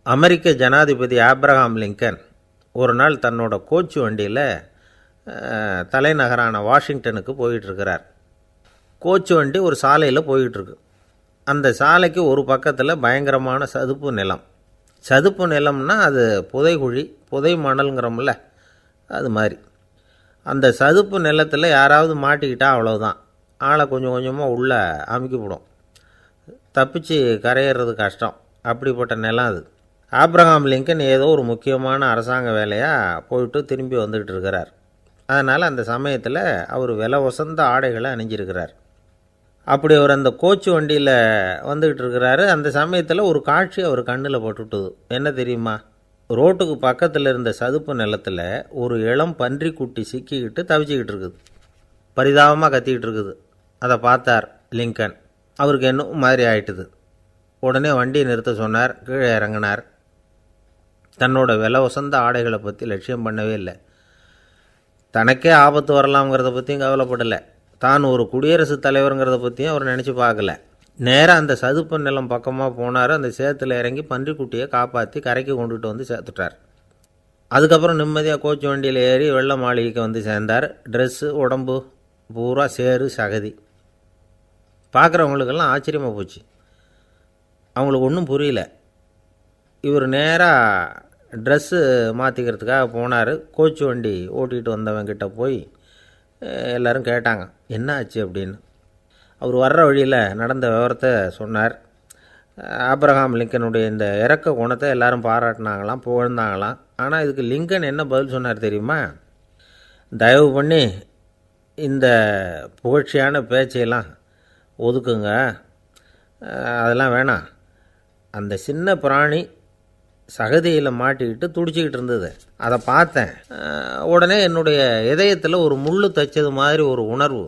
அமெரிக்க ஜனாதிபதி Abraham Lincoln ஒரு நாள் தன்னோட கோச்சு வண்டியில் தலைநகரான வாஷிங்டனுக்கு போயிட்டுருக்கிறார். கோச்சு வண்டி ஒரு சாலையில் போயிட்டுருக்கு. அந்த சாலைக்கு ஒரு பக்கத்தில் பயங்கரமான சதுப்பு நிலம். சதுப்பு நிலம்னா அது புதைகுழி, புதை மணலுங்கிறோம்ல, அது மாதிரி. அந்த சதுப்பு நிலத்தில் யாராவது மாட்டிக்கிட்டால் அவ்வளோதான், ஆளை கொஞ்சம் கொஞ்சமாக உள்ளே அமுக்கிவிடும். தப்பிச்சு கரையிறது கஷ்டம். அப்படிப்பட்ட நிலம் அது. ஆப்ரஹாம் லிங்கன் ஏதோ ஒரு முக்கியமான அரசாங்க வேலையாக போயிட்டு திரும்பி வந்துக்கிட்டு இருக்கிறார். அதனால் அந்த சமயத்தில் அவர் விலை உசந்த ஆடைகளை அணிஞ்சிருக்கிறார். அப்படி அவர் அந்த கோச்சு வண்டியில் வந்துக்கிட்டு இருக்கிறாரு. அந்த சமயத்தில் ஒரு காட்சி அவர் கண்ணில் பட்டுட்டுது. என்ன தெரியுமா? ரோட்டுக்கு பக்கத்தில் இருந்த சதுப்பு நிலத்தில் ஒரு இளம் பன்றிக்குட்டி சிக்கிக்கிட்டு தவிச்சிக்கிட்டு இருக்குது. பரிதாபமாக கத்திக்கிட்டு இருக்குது. அதை பார்த்தார் லிங்கன். அவருக்கு என்ன மாதிரி ஆயிட்டுது. உடனே வண்டியை நிறுத்த சொன்னார். கீழே இறங்கினார். தன்னோட விலை உசந்த ஆடைகளை பற்றி லட்சியம் பண்ணவே இல்லை. தனக்கே ஆபத்து வரலாம்ங்கிறத பற்றியும் கவலைப்படலை. தான் ஒரு குடியரசுத் தலைவருங்கிறத பற்றியும் அவர் நினச்சி பார்க்கல. நேராக அந்த சதுப்பு நிலம் பக்கமாக போனார். அந்த சேத்துல இறங்கி பன்றிக்குட்டியை காப்பாற்றி கரைக்கு கொண்டுகிட்டு வந்து சேர்த்துட்டார். அதுக்கப்புறம் நிம்மதியாக கோச்சு வண்டியில் ஏறி வெள்ளை மாளிகைக்கு வந்து சேர்ந்தார். ட்ரெஸ்ஸு, உடம்பு பூரா சேறு சகதி. பார்க்குறவங்களுக்கெல்லாம் ஆச்சரியமாக போச்சு. அவங்களுக்கு ஒன்றும் புரியல. இவர் நேராக ட்ரெஸ்ஸு மாற்றிக்கிறதுக்காக போனார். கோச்சு வண்டி ஓட்டிகிட்டு வந்தவங்கிட்ட போய் எல்லோரும் கேட்டாங்க, என்ன ஆச்சு அப்படின்னு. அவர் வர்ற வழியில் நடந்த விவரத்தை சொன்னார். ஆப்ரஹாம் லிங்கனுடைய இந்த இறக்க குணத்தை எல்லாரும் பாராட்டினாங்களாம், புகழ்ந்தாங்களாம். ஆனால் இதுக்கு லிங்கன் என்ன பதில் சொன்னார் தெரியுமா? தயவு பண்ணி இந்த புகழ்ச்சியான பேச்சையெல்லாம் ஒதுக்குங்க, அதெல்லாம் வேணாம். அந்த சின்ன பிராணி சகதியில் மாட்டிக்கிட்டு துடிச்சிக்கிட்டு இருந்தது, அதை பார்த்தேன். உடனே என்னுடைய இதயத்தில் ஒரு முள் தைச்சது மாதிரி ஒரு உணர்வு.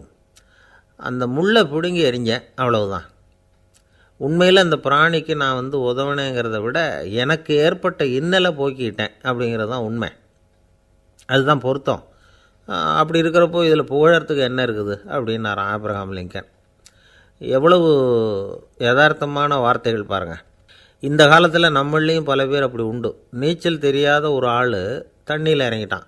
அந்த முள்ளை பிடுங்கி எறிஞ்சேன், அவ்வளவுதான். உண்மையில் அந்த பிராணிக்கு நான் உதவினேங்கிறத விட எனக்கு ஏற்பட்ட இன்னலை போக்கிக்கிட்டேன் அப்படிங்கிறது தான் உண்மை. அதுதான் பொருத்தம். அப்படி இருக்கிறப்போ இதில் புகழறதுக்கு என்ன இருக்குது அப்படின்னாராம் ஆப்ரஹாம் லிங்கன். எவ்வளவு யதார்த்தமான வார்த்தைகள் பாருங்கள். இந்த காலத்தில் நம்மளையும் பல பேர் அப்படி உண்டு. நீச்சல் தெரியாத ஒரு ஆள் தண்ணியில் இறங்கிட்டான்.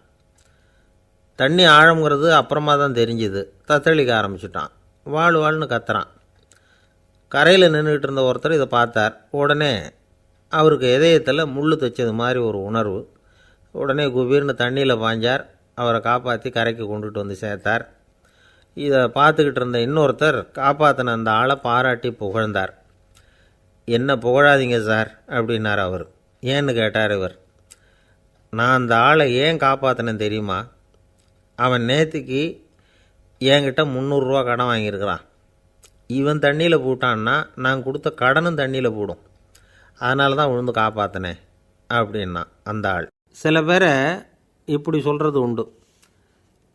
தண்ணி ஆழம்ங்கிறது அப்புறமா தான் தெரிஞ்சுது. தத்தளிக்க ஆரம்பிச்சிட்டான். வாழ்னு கத்துறான். கரையில் நின்றுக்கிட்டு இருந்த ஒருத்தர் இதை பார்த்தார். உடனே அவருக்கு இதயத்தில் முள் தைச்சது மாதிரி ஒரு உணர்வு. உடனே குபீர்னு தண்ணியில் பாய்ஞ்சார். அவரை காப்பாற்றி கரைக்கு கொண்டுட்டு வந்து சேர்த்தார். இதை பார்த்துக்கிட்டு இருந்த இன்னொருத்தர் காப்பாற்றின அந்த ஆளை பாராட்டி புகழ்ந்தார். என்ன புகழாதீங்க சார் அப்படின்னார் அவர். ஏன்னு கேட்டார் இவர். நான் அந்த ஆளை ஏன் காப்பாற்றினேன் தெரியுமா? அவன் நேற்றுக்கு என்கிட்ட 300 ரூபா கடன் வாங்கியிருக்கிறான். இவன் தண்ணியில் போட்டான்னா நான் கொடுத்த கடனும் தண்ணியில் போடும். அதனால தான் விழுந்து காப்பாற்றினேன் அப்படின்னா அந்த ஆள். சில பேரை இப்படி சொல்கிறது உண்டு.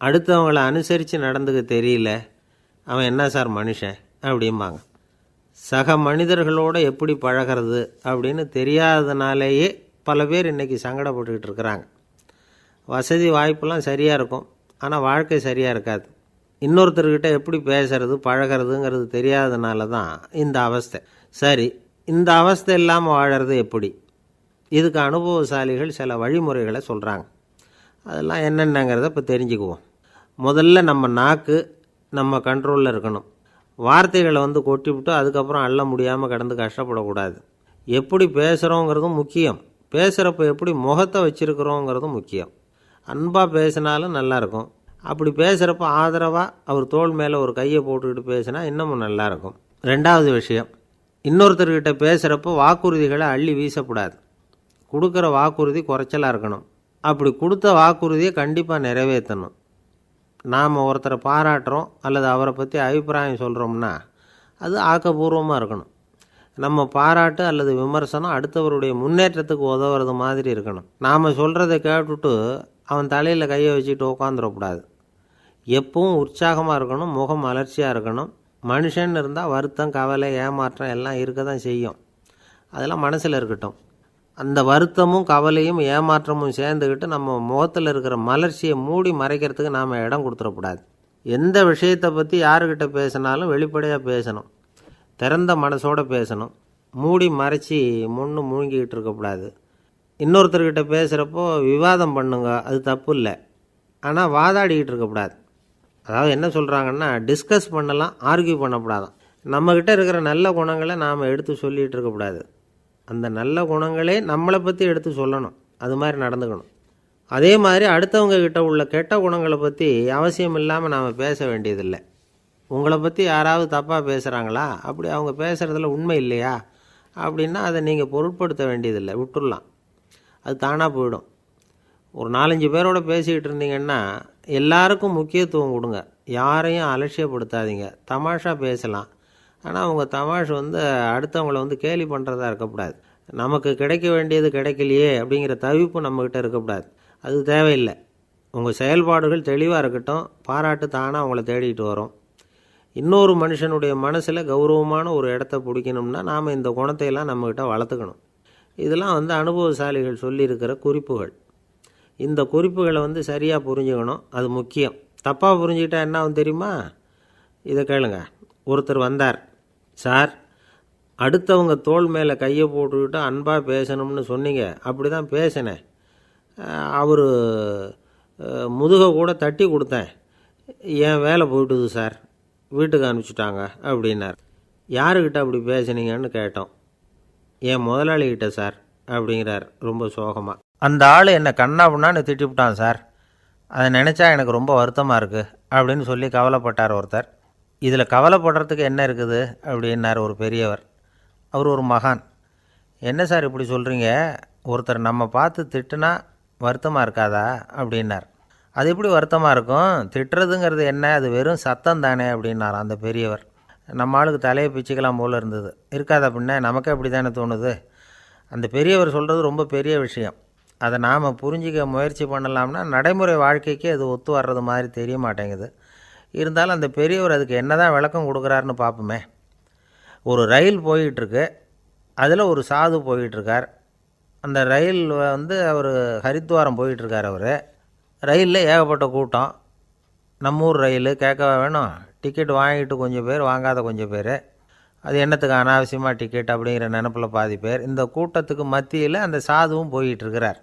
அடுத்தவங்களை அனுசரித்து நடந்துக்க தெரியல, அவன் என்ன சார் மனுஷன் அப்படிம்பாங்க. சக மனிதர்களோடு எப்படி பழகிறது அப்படின்னு தெரியாதனாலேயே பல பேர் இன்றைக்கி சங்கடப்பட்டுக்கிட்டு இருக்கிறாங்க. வசதி வாய்ப்பெல்லாம் சரியாக இருக்கும், ஆனால் வாழ்க்கை சரியாக இருக்காது. இன்னொருத்தர்கிட்ட எப்படி பேசுறது பழகிறதுங்கிறது தெரியாதனால தான் இந்த அவஸ்தை. சரி, இந்த அவஸ்தை இல்லாமல் வாழறது எப்படி? இதுக்கு அனுபவசாலிகள் சில வழிமுறைகளை சொல்கிறாங்க. அதெல்லாம் என்னென்னங்கிறத இப்போ தெரிஞ்சுக்குவோம். முதல்ல நம்ம நாக்கு நம்ம கண்ட்ரோலில் இருக்கணும். வார்த்தைகளை கொட்டிவிட்டு அதுக்கப்புறம் அள்ள முடியாமல் கடந்து கஷ்டப்படக்கூடாது. எப்படி பேசுகிறோங்கிறதும் முக்கியம். பேசுகிறப்ப எப்படி முகத்தை வச்சுருக்கிறோங்கிறதும் முக்கியம். அன்பாக பேசினாலும் நல்லாயிருக்கும். அப்படி பேசுகிறப்ப ஆதரவாக அவர் தோள் மேலே ஒரு கையை போட்டுக்கிட்டு பேசினா இன்னமும் நல்லாயிருக்கும். ரெண்டாவது விஷயம், இன்னொருத்தர்கிட்ட பேசுகிறப்போ வாக்குறுதிகளை அள்ளி வீசக்கூடாது. கொடுக்குற வாக்குறுதி குறைச்சலாக இருக்கணும். அப்படி கொடுத்த வாக்குறுதியை கண்டிப்பாக நிறைவேற்றணும். நாம் ஒருத்தரை பாராட்டுறோம் அல்லது அவரை பற்றி அபிப்பிராயம் சொல்கிறோம்னா அது ஆக்கப்பூர்வமாக இருக்கணும். நம்ம பாராட்டு அல்லது விமர்சனம் அடுத்தவருடைய முன்னேற்றத்துக்கு உதவுறது மாதிரி இருக்கணும். நாம் சொல்கிறத கேட்டுட்டு அவன் தலையில் கையை வச்சுட்டு உட்காந்துடக்கூடாது. எப்பவும் உற்சாகமாக இருக்கணும், முகம் மலர்ச்சியாக இருக்கணும். மனுஷன் இருந்தால் வருத்தம், கவலை, ஏமாற்றம் எல்லாம் இருக்க தான் செய்யும். அதெல்லாம் மனசில் இருக்கட்டும். அந்த வருத்தமும் கவலையும் ஏமாற்றமும் சேர்ந்துக்கிட்டு நம்ம முகத்தில் இருக்கிற மலர்ச்சியை மூடி மறைக்கிறதுக்கு நாம் இடம் கொடுத்துடக்கூடாது. எந்த விஷயத்தை பற்றி யாருக்கிட்ட பேசினாலும் வெளிப்படையாக பேசணும். திறந்த மனசோடு பேசணும். மூடி மறைச்சி முன்னு முழுங்கிக்கிட்டு இருக்கக்கூடாது. இன்னொருத்தர்கிட்ட பேசுகிறப்போ விவாதம் பண்ணுங்க, அது தப்பு இல்லை. ஆனால் வாதாடிக்கிட்டு இருக்கக்கூடாது. அதாவது என்ன சொல்கிறாங்கன்னா, டிஸ்கஸ் பண்ணலாம், ஆர்கியூ பண்ணக்கூடாதான். நம்மக்கிட்ட இருக்கிற நல்ல குணங்களை நாம் எடுத்து சொல்லிகிட்டு இருக்கக்கூடாது. அந்த நல்ல குணங்களே நம்மளை பற்றி எடுத்து சொல்லணும். அது மாதிரி நடந்துக்கணும். அதே மாதிரி அடுத்தவங்க கிட்ட உள்ள கெட்ட குணங்களை பற்றி அவசியம் இல்லாமல் நாம் பேச வேண்டியதில்லை. உங்களை பற்றி யாராவது தப்பாக பேசுகிறாங்களா, அப்படி அவங்க பேசுகிறதுல உண்மை இல்லையா அப்படின்னா அதை நீங்கள் பொருட்படுத்த வேண்டியதில்லை, விட்டுடலாம். அது தானாக போயிடும். ஒரு 4-5 பேரோட பேசிக்கிட்டு இருந்தீங்கன்னா எல்லாருக்கும் முக்கியத்துவம் கொடுங்க. யாரையும் அலட்சியப்படுத்தாதீங்க. தமாஷா பேசலாம். ஆனால் அவங்க தமாஷ் அடுத்தவங்களை கேலி பண்ணுறதா இருக்கக்கூடாது. நமக்கு கிடைக்க வேண்டியது கிடைக்கலையே அப்படிங்கிற தவிப்பு நம்மக்கிட்ட இருக்கக்கூடாது. அது தேவையில்லை. உங்கள் செயல்பாடுகள் தெளிவாக இருக்கட்டும். பாராட்டு தானாக அவங்கள தேடிட்டு வரும். இன்னொரு மனுஷனுடைய மனசில் கௌரவமான ஒரு இடத்த பிடிக்கணும்னா நாம் இந்த குணத்தையெல்லாம் நம்மக்கிட்ட வளர்த்துக்கணும். இதெல்லாம் அனுபவசாலிகள் சொல்லியிருக்கிற குறிப்புகள். இந்த குறிப்புகளை சரியாக புரிஞ்சுக்கணும். அது முக்கியம். தப்பாக புரிஞ்சுக்கிட்டா என்ன ஆகும் தெரியுமா? இதை கேளுங்க. ஒருத்தர் வந்தார். சார், அடுத்தவங்க தோள் மேலே கையை போட்டுக்கிட்டு அன்பாக பேசணும்னு சொன்னீங்க. அப்படி தான் பேசினேன். அவர் முதுகை கூட தட்டி கொடுத்தேன். என் வேலை போயிட்டுது சார், வீட்டுக்கு அனுப்பிச்சிட்டாங்க அப்படின்னார். யாருக்கிட்ட அப்படி பேசுனீங்கன்னு கேட்டோம். என் முதலாளிகிட்ட சார் அப்படிங்கிறார் ரொம்ப சோகமாக. அந்த ஆள் என்னை கண்ணாப்புண்ணான்னு திட்டிவிட்டான் சார். அதை நினச்சா எனக்கு ரொம்ப வருத்தமாக இருக்குது அப்படின்னு சொல்லி கவலைப்பட்டார் ஒருத்தர். இதில் கவலைப்படுறதுக்கு என்ன இருக்குது அப்படின்னார் ஒரு பெரியவர். அவர் ஒரு மகான். என்ன சார் இப்படி சொல்கிறீங்க? ஒருத்தர் நம்ம பார்த்து திட்டுனா வருத்தமாக இருக்காதா அப்படின்னார். அது எப்படி வருத்தமாக இருக்கும்? திட்டுறதுங்கிறது என்ன? அது வெறும் சத்தம் தானே அப்படின்னார் அந்த பெரியவர். நம்ம ஆளுக்கு தலையை பிச்சுக்கலாம் போல் இருந்தது. இருக்காது அப்படின்னா நமக்கே அப்படி தானே தோணுது. அந்த பெரியவர் சொல்கிறது ரொம்ப பெரிய விஷயம். அதை நாம் புரிஞ்சிக்க முயற்சி பண்ணலாம்னா நடைமுறை வாழ்க்கைக்கு அது ஒத்து வர்றது மாதிரி தெரிய மாட்டேங்குது. இருந்தாலும் அந்த பெரியவர் அதுக்கு என்ன தான் விளக்கம் கொடுக்குறாருன்னு பார்ப்போமே. ஒரு ரயில் போயிட்டுருக்கு. அதில் ஒரு சாது போயிட்டுருக்கார். அந்த ரயில் அவர் ஹரித்வாரம் போயிட்டுருக்கார். அவர் ரயிலில் ஏகப்பட்ட கூட்டம். நம்ம ஊர் ரயில் கேட்க வேணும். டிக்கெட் வாங்கிட்டு கொஞ்சம் பேர், வாங்காத கொஞ்சம் பேர். அது என்னத்துக்கு அனாவசியமாக டிக்கெட் அப்படிங்கிற நினப்பில் பாதி பேர். இந்த கூட்டத்துக்கு மத்தியில் அந்த சாதுவும் போயிட்டுருக்கிறார்.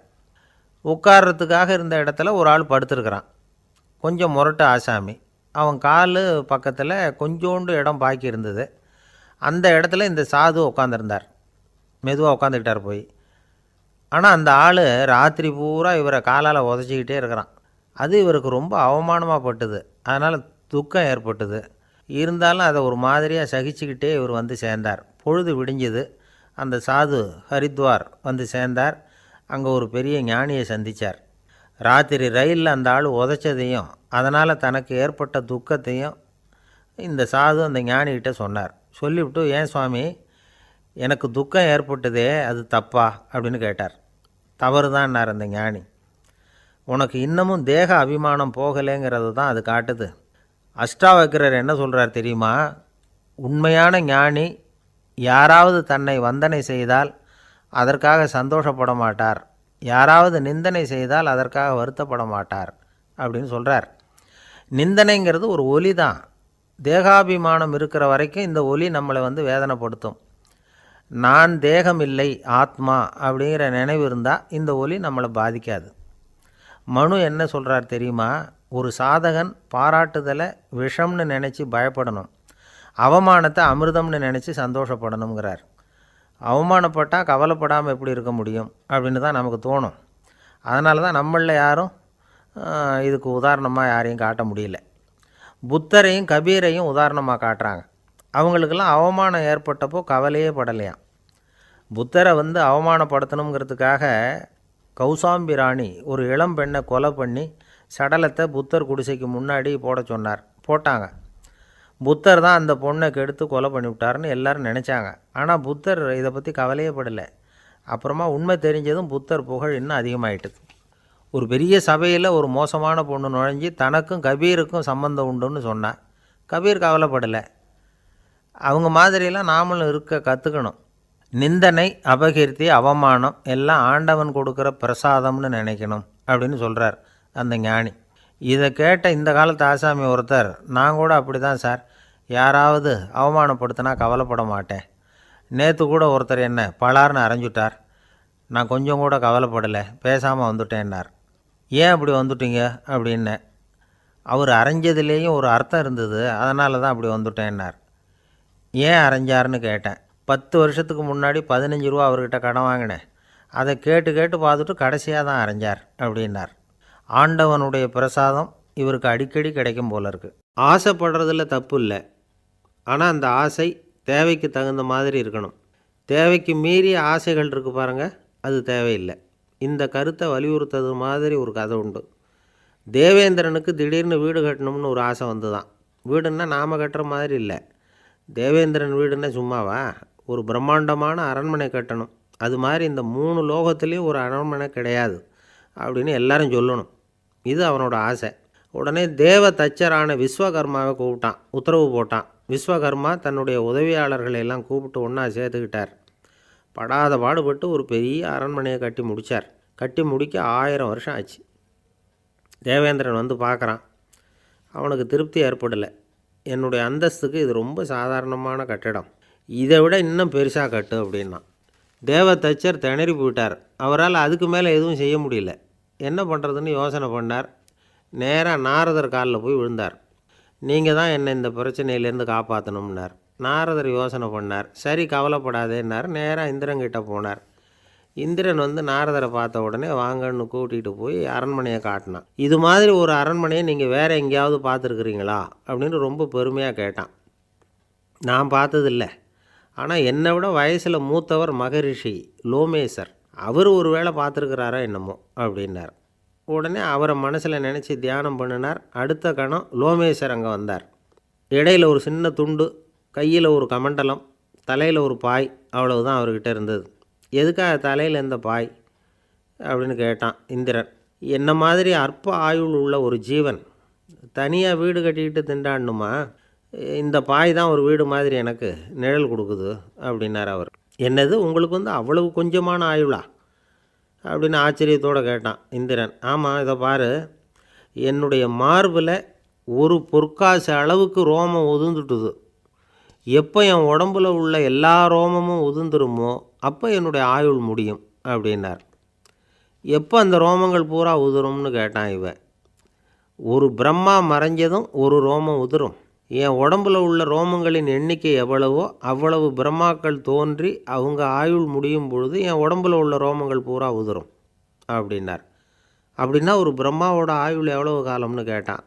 உட்கார்றதுக்காக இருந்த இடத்துல ஒரு ஆள் படுத்துருக்கிறான். கொஞ்சம் முரட்டு ஆசாமி. அவன் கால் பக்கத்தில் கொஞ்சோண்டு இடம் பாக்கி இருந்தது. அந்த இடத்துல இந்த சாது உட்காந்துருந்தார். மெதுவாக உட்காந்துக்கிட்டார் போய். ஆனால் அந்த ஆள் ராத்திரி பூரா இவரை காலால் உதச்சிக்கிட்டே இருக்கிறான். அது இவருக்கு ரொம்ப அவமானமாக பட்டுது. அதனால் துக்கம் ஏற்பட்டுது. இருந்தாலும் அதை ஒரு மாதிரியாக சகிச்சுக்கிட்டே இவர் சேர்ந்தார். பொழுது விடிஞ்சுது. அந்த சாது ஹரித்வார் சேர்ந்தார். அங்கே ஒரு பெரிய ஞானியை சந்தித்தார். ராத்திரி ரயிலில் அந்த ஆள் உதைச்சதையும் அதனால் தனக்கு ஏற்பட்ட துக்கத்தையும் இந்த சாது அந்த ஞானிகிட்ட சொன்னார். சொல்லிவிட்டு, ஏன் சுவாமி, எனக்கு துக்கம் ஏற்பட்டதே அது தப்பா அப்படின்னு கேட்டார். தவறு தான்னார் அந்த ஞானி. உனக்கு இன்னமும் தேக அபிமானம் போகலைங்கிறது தான் அது காட்டுது. அஷ்டாவக்கிரர் என்ன சொல்கிறார் தெரியுமா? உண்மையான ஞானி யாராவது தன்னை வந்தனை செய்தால் அதற்காக சந்தோஷப்பட மாட்டார். யாராவது நிந்தனை செய்தால் அதற்காக வருத்தப்பட மாட்டார் அப்படின்னு சொல்கிறார். நிந்தனைங்கிறது ஒரு ஒலி தான். தேகாபிமானம் இருக்கிற வரைக்கும் இந்த ஒலி நம்மளை வேதனைப்படுத்தும். நான் தேகம் இல்லை, ஆத்மா அப்படிங்கிற நினைவு இருந்தால் இந்த ஒலி நம்மளை பாதிக்காது. மனு என்ன சொல்கிறார் தெரியுமா? ஒரு சாதகன் பாராட்டுதலை விஷம்னு நினச்சி பயப்படணும், அவமானத்தை அமிர்தம்னு நினச்சி சந்தோஷப்படணுங்கிறார். அவமானப்பட்டால் கவலைப்படாமல் எப்படி இருக்க முடியும் அப்படின்னு தான் நமக்கு தோணும். அதனால தான் நம்மளில் யாரும் இதுக்கு உதாரணமாக யாரையும் காட்ட முடியல. புத்தரையும் கபீரையும் உதாரணமாக காட்டுறாங்க. அவங்களுக்கெல்லாம் அவமானம் ஏற்பட்டப்போ கவலையே படலையாம். புத்தரை அவமானப்படுத்தணுங்கிறதுக்காக கௌசாம்பி ராணி ஒரு இளம் பெண்ணை கொலை பண்ணி சடலத்தை புத்தர் குடிசைக்கு முன்னாடி போட சொன்னார். போட்டாங்க. புத்தர் தான் அந்த பொண்ணை கெடுத்து கொலை பண்ணிவிட்டாருன்னு எல்லோரும் நினச்சாங்க. ஆனால் புத்தர் இதை பற்றி கவலையே படலை. அப்புறமா உண்மை தெரிஞ்சதும் புத்தர் புகழ் இன்னும் அதிகமாகிட்டுது. ஒரு பெரிய சபையில் ஒரு மோசமான பொண்ணு நுழைஞ்சி தனக்கும் கபீருக்கும் சம்பந்தம் உண்டுன்னு சொன்னான். கபீர் கவலைப்படலை. அவங்க மாதிரியெல்லாம் நாமளும் இருக்க கற்றுக்கணும். நிந்தனை, அபகீர்த்தி, அவமானம் எல்லாம் ஆண்டவன் கொடுக்குற பிரசாதம்னு நினைக்கணும் அப்படின்னு சொல்கிறார் அந்த ஞானி. இதை கேட்ட இந்த காலத்து ஆசாமி ஒருத்தர், நான் கூட அப்படி தான் சார், யாராவது அவமானப்படுத்தினா கவலைப்பட மாட்டேன், நேற்று கூட ஒருத்தர் என்ன பலார்னு அரைஞ்சுட்டார். நான் கொஞ்சம் கூட கவலைப்படலை, பேசாமல் வந்துட்டேன்னார். ஏன் அப்படி வந்துட்டீங்க அப்படின்னேன். அவர் அரைஞ்சதுலேயும் ஒரு அர்த்தம் இருந்தது, அதனால தான் அப்படி வந்துட்டேன்னார். ஏன் அரைஞ்சாருன்னு கேட்டேன். 10 வருஷத்துக்கு முன்னாடி 15 ரூபா அவர்கிட்ட கடன் வாங்கினேன். அதை கேட்டு கேட்டு பார்த்துட்டு கடைசியாக தான் அரைஞ்சார் அப்படின்னார். ஆண்டவனுடைய பிரசாதம் இவருக்கு அடிக்கடி கிடைக்கும் போல இருக்குது. ஆசைப்படுறதுல தப்பு இல்லை, ஆனால் அந்த ஆசை தேவைக்கு தகுந்த மாதிரி இருக்கணும். தேவைக்கு மீறிய ஆசைகள் இருக்குது பாருங்கள், அது தேவையில்லை. இந்த கருத்தை வலியுறுத்தது மாதிரி ஒரு கதை உண்டு. தேவேந்திரனுக்கு திடீர்னு வீடு கட்டணும்னு ஒரு ஆசை வந்து தான். வீடுன்னா நாம் கட்டுற மாதிரி இல்லை. தேவேந்திரன் வீடுன்னா சும்மாவா, ஒரு பிரம்மாண்டமான அரண்மனை கட்டணும். அது மாதிரி இந்த 3 லோகத்துலேயும் ஒரு அரண்மனை கிடையாது அப்படின்னு எல்லாரும் சொல்லணும். இது அவனோட ஆசை. உடனே தேவ தச்சரான விஸ்வகர்மாவை கூப்பிட்டான், உத்தரவு போட்டான். விஸ்வகர்மா தன்னுடைய உதவியாளர்களை எல்லாம் கூப்பிட்டு ஒன்றா சேர்த்துக்கிட்டார். படாத பாடுபட்டு ஒரு பெரிய அரண்மனையை கட்டி முடித்தார். கட்டி முடிக்க 1000 வருஷம் ஆச்சு. தேவேந்திரன் வந்து பார்க்குறான். அவனுக்கு திருப்தி ஏற்படலை. என்னுடைய அந்தஸ்துக்கு இது ரொம்ப சாதாரணமான கட்டிடம், இதை விட இன்னும் பெருசாக கட்டு அப்படின்னா. தேவ தச்சர் திணறி போயிட்டார். அவரால் அதுக்கு மேலே எதுவும் செய்ய முடியல. என்ன பண்ணுறதுன்னு யோசனை பண்ணார். நேராக நாரதர் காலில் போய் விழுந்தார். நீங்கள் தான் என்னை இந்த பிரச்சனையிலேருந்து காப்பாற்றணும்னார். நாரதர் யோசனை பண்ணார். சரி கவலைப்படாதேன்னார். நேராக இந்திரன்கிட்ட போனார். இந்திரன் வந்து நாரதரை பார்த்த உடனே வாங்கன்னு கூட்டிகிட்டு போய் அரண்மனையை காட்டினான். இது மாதிரி ஒரு அரண்மனையை நீங்கள் வேறு எங்கேயாவது பார்த்துருக்குறீங்களா அப்படின்னு ரொம்ப பெருமையாக கேட்டான். நான் பார்த்ததில்லை, ஆனால் என்னை விட வயசில் மூத்தவர் மகரிஷி லோமேசர், அவர் ஒரு வேளை பார்த்துருக்கிறாரோ என்னமோ அப்படின்னார். உடனே அவரை மனசில் நினச்சி தியானம் பண்ணினார். அடுத்த கணம் லோமேசர் அங்கே வந்தார். இடையில் ஒரு சின்ன துண்டு, கையில் ஒரு கமண்டலம், தலையில் ஒரு பாய், அவ்வளவுதான் அவர்கிட்ட இருந்தது. எதுக்காக தலையில் எந்த பாய் அப்படின்னு கேட்டான் இந்திரன். என்ன மாதிரி அற்ப ஆயுள் உள்ள ஒரு ஜீவன் தனியாக வீடு கட்டிக்கிட்டு திண்டாடணுமா? இந்த பாய் தான் ஒரு வீடு மாதிரி எனக்கு நிழல் கொடுக்குது அப்படின்னார் அவர். என்னது, உங்களுக்கு வந்து அவ்வளவு கொஞ்சமான ஆயுளா அப்படின்னு ஆச்சரியத்தோடு கேட்டான் இந்திரன். ஆமாம், இதை பாரு, என்னுடைய மார்பில் ஒரு பொற்காசு அளவுக்கு ரோமம் உதிர்ந்துட்டுது. எப்போ என் உடம்புல உள்ள எல்லா ரோமமும் உதிர்ந்துருமோ அப்போ என்னுடைய ஆயுள் முடியும் அப்படின்னார். எப்போ அந்த ரோமங்கள் பூரா உதிரும்னு கேட்டான் இவன். ஒரு பிரம்மா மறைஞ்சதும் ஒரு ரோமம் உதிரும். என் உடம்புல உள்ள ரோமங்களின் எண்ணிக்கை எவ்வளவோ அவ்வளவு பிரம்மாக்கள் தோன்றி அவங்க ஆயுள் முடியும் பொழுது என் உடம்புல உள்ள ரோமங்கள் பூரா உதிரும் அப்படின்னார். அப்படின்னா ஒரு பிரம்மாவோட ஆயுள் எவ்வளவு காலம்னு கேட்டான்.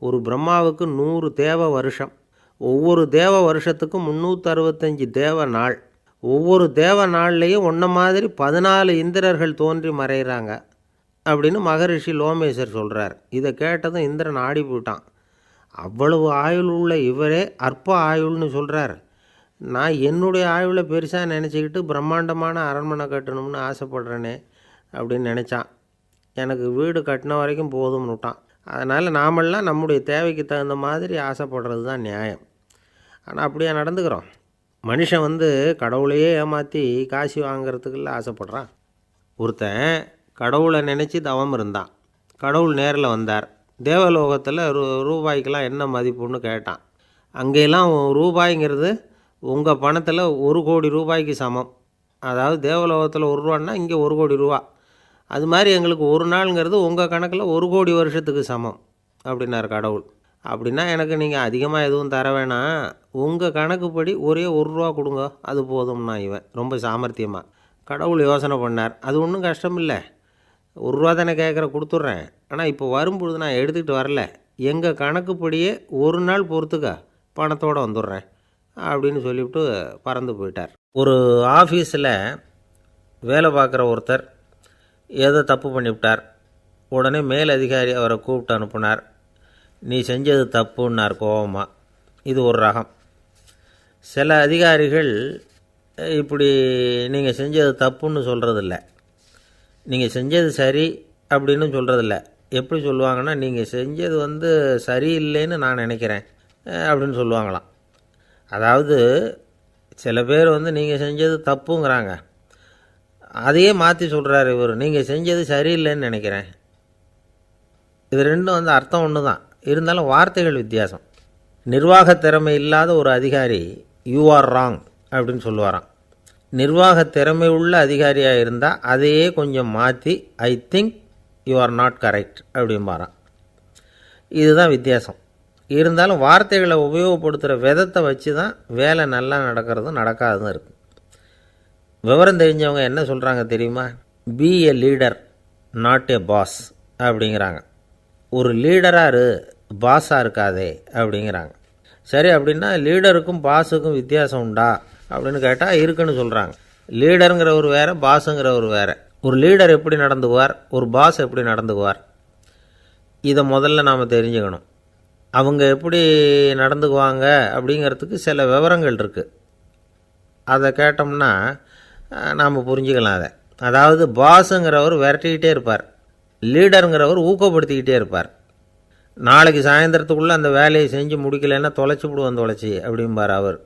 ஒரு பிரம்மாவுக்கு 100 தேவ வருஷம். ஒவ்வொரு தேவ வருஷத்துக்கும் 365 தேவ நாள். ஒவ்வொரு தேவ நாள்லேயும் ஒன்றை மாதிரி 14 இந்திரர்கள் தோன்றி மறைகிறாங்க அப்படின்னு மகரிஷி லோமேசர் சொல்கிறார். இதை கேட்டதும் இந்திரன் ஆடி போயிட்டான். அவ்வளவு ஆயுள் உள்ள இவரே அற்ப ஆயுள்னு சொல்கிறார். நான் என்னுடைய ஆயுளை பெருசாக நினச்சிக்கிட்டு பிரம்மாண்டமான அரண்மனை கட்டணும்னு ஆசைப்படுறேனே அப்படின்னு நினச்சான். எனக்கு வீடு கட்டின வரைக்கும் போதும்னு விட்டான். அதனால் நாமெல்லாம் நம்முடைய தேவைக்கு தகுந்த மாதிரி ஆசைப்படுறது தான் நியாயம். ஆனால் அப்படியே நடந்துக்கிறோம். மனுஷன் வந்து கடவுளையே ஏமாற்றி காசு வாங்கிறதுக்குள்ள ஆசைப்படுறான். ஒருத்தன் கடவுளை நினச்சி தவம் இருந்தான். கடவுள் நேரில் வந்தார். தேவலோகத்தில் ரூபாய்க்கெல்லாம் என்ன மதிப்புன்னு கேட்டான். அங்கெல்லாம் ரூபாய்ங்கிறது உங்கள் பணத்தில் 1 கோடி ரூபாய்க்கு சமம். அதாவது தேவலோகத்தில் 1 ரூபான்னா இங்கே 1 கோடி ரூபா. அது மாதிரி எங்களுக்கு ஒரு நாளுங்கிறது உங்கள் கணக்கில் 1 கோடி வருஷத்துக்கு சமம் அப்படின்னார் கடவுள். அப்படின்னா எனக்கு நீங்கள் அதிகமாக எதுவும் தர வேணாம், உங்கள் கணக்குப்படி ஒரே 1 ரூபா கொடுங்க, அது போதும்னா இவன் ரொம்ப சாமர்த்தியமாக. கடவுள் யோசனை பண்ணார். அது ஒன்றும் கஷ்டம் இல்லை, 1 ரூபா தானே கேட்குற, கொடுத்துட்றேன். ஆனால் இப்போ வரும்பொழுது நான் எடுத்துக்கிட்டு வரல, எங்கள் கணக்குப்படியே 1 நாள் பொறுத்துக்க பணத்தோடு வந்துடுறேன் அப்படின்னு சொல்லிவிட்டு பறந்து போயிட்டார். ஒரு ஆஃபீஸில் வேலை பார்க்குற ஒருத்தர் ஏதோ தப்பு பண்ணிவிட்டார். உடனே மேலதிகாரி அவரை கூப்பிட்டு அனுப்புனார். நீ செஞ்சது தப்புன்னார் கோபமாக. இது ஒரு ரகம். சில அதிகாரிகள் இப்படி நீங்கள் செஞ்சது தப்புன்னு சொல்கிறதில்ல, நீங்கள் செஞ்சது சரி அப்படின்னு சொல்கிறதில்ல. எப்படி சொல்லுவாங்கன்னா, நீங்கள் செஞ்சது வந்து சரியில்லைன்னு நான் நினைக்கிறேன் அப்படின்னு சொல்லுவாங்களாம். அதாவது சில பேர் வந்து நீங்கள் செஞ்சது தப்புங்கிறாங்க, அதையே மாற்றி சொல்கிறார் இவர், நீங்கள் செஞ்சது சரியில்லைன்னு நினைக்கிறேன். இது ரெண்டும் வந்து அர்த்தம் ஒன்று தான், இருந்தாலும் வார்த்தைகள் வித்தியாசம். நிர்வாக திறமை இல்லாத ஒரு அதிகாரி யூ ஆர் ராங் அப்படின்னு சொல்லுவாராம். நிர்வாக திறமை உள்ள அதிகாரியாக இருந்தால் அதையே கொஞ்சம் மாற்றி I think you are not correct அப்படிம்பாரான். இதுதான் வித்தியாசம். இருந்தாலும் வார்த்தைகளை உபயோகப்படுத்துகிற விதத்தை வச்சு தான் வேலை நல்லா நடக்கிறதும் நடக்காததும் இருக்குது. விவரம் தெரிஞ்சவங்க என்ன சொல்கிறாங்க தெரியுமா? Be a leader not a boss அப்படிங்கிறாங்க. ஒரு லீடராக இரு, பாஸாக இருக்காதே அப்படிங்கிறாங்க. சரி, அப்படின்னா லீடருக்கும் பாஸுக்கும் வித்தியாசம் உண்டா அப்படின்னு கேட்டால் இருக்குன்னு சொல்கிறாங்க. லீடருங்கிறவர் வேறு, பாஸுங்கிறவர் வேறு. ஒரு லீடர் எப்படி நடந்துக்குவார், ஒரு பாஸ் எப்படி நடந்துக்குவார், இதை முதல்ல நாம் தெரிஞ்சுக்கணும். அவங்க எப்படி நடந்துக்குவாங்க அப்படிங்கிறதுக்கு சில விவரங்கள் இருக்குது. அதை கேட்டோம்னா நாம் புரிஞ்சுக்கலாம் அதை. அதாவது பாஸுங்கிறவர் விரட்டிக்கிட்டே இருப்பார், லீடருங்கிறவர் ஊக்கப்படுத்திக்கிட்டே இருப்பார். நாளைக்கு சாயந்தரத்துக்குள்ளே அந்த வேலையை செஞ்சு முடிக்கலைன்னா தொலைச்சி விடுவோம் தொலைச்சி அப்படிம்பார் அவர்.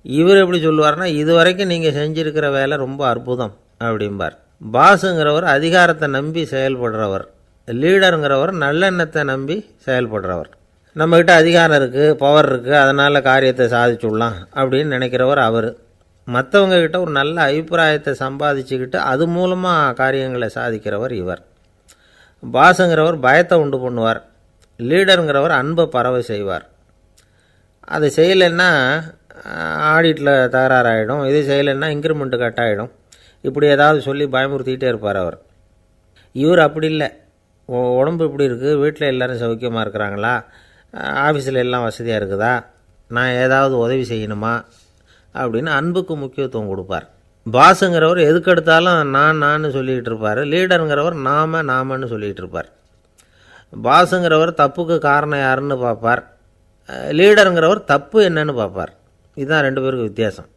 இவர் எப்படி சொல்லுவார்னா, இது வரைக்கும் நீங்கள் செஞ்சுருக்கிற வேலை ரொம்ப அற்புதம் அப்படிம்பார். பாஸுங்கிறவர் அதிகாரத்தை நம்பி செயல்படுறவர், லீடருங்கிறவர் நல்லெண்ணத்தை நம்பி செயல்படுறவர். நம்மக்கிட்ட அதிகாரம் இருக்குது, பவர் இருக்குது, அதனால் காரியத்தை சாதிச்சுடலாம் அப்படின்னு நினைக்கிறவர் அவர். மற்றவங்கக்கிட்ட ஒரு நல்ல அபிப்பிராயத்தை சம்பாதிச்சுக்கிட்டு அது மூலமாக காரியங்களை சாதிக்கிறவர் இவர். பாஸுங்கிறவர் பயத்தை உண்டு பண்ணுவார், லீடருங்கிறவர் அன்பை பரவ செய்வார். அதை செய்யலைன்னா ஆடிட்டில் தகராறாயிடும், இது செய்யலைன்னா இன்க்ரிமெண்ட்டு கட் ஆகிடும், இப்படி ஏதாவது சொல்லி பயமுறுத்திக்கிட்டே இருப்பார் அவர். இவர் அப்படி இல்லை. உடம்பு இப்படி இருக்குது, வீட்டில் எல்லோரும் சௌக்கியமாக இருக்கிறாங்களா, ஆஃபீஸில் எல்லாம் வசதியாக இருக்குதா, நான் ஏதாவது உதவி செய்யணுமா அப்படின்னு அன்புக்கு முக்கியத்துவம் கொடுப்பார். பாஸுங்கிறவர் எதுக்கெடுத்தாலும் நான் சொல்லிகிட்டு இருப்பார், லீடருங்கிறவர் நாமன்னு சொல்லிகிட்டு இருப்பார். பாஸுங்கிறவர் தப்புக்கு காரணம் யாருன்னு பார்ப்பார், லீடருங்கிறவர் தப்பு என்னன்னு பார்ப்பார். இதுதான் ரெண்டு பேருக்கு வித்தியாசம்.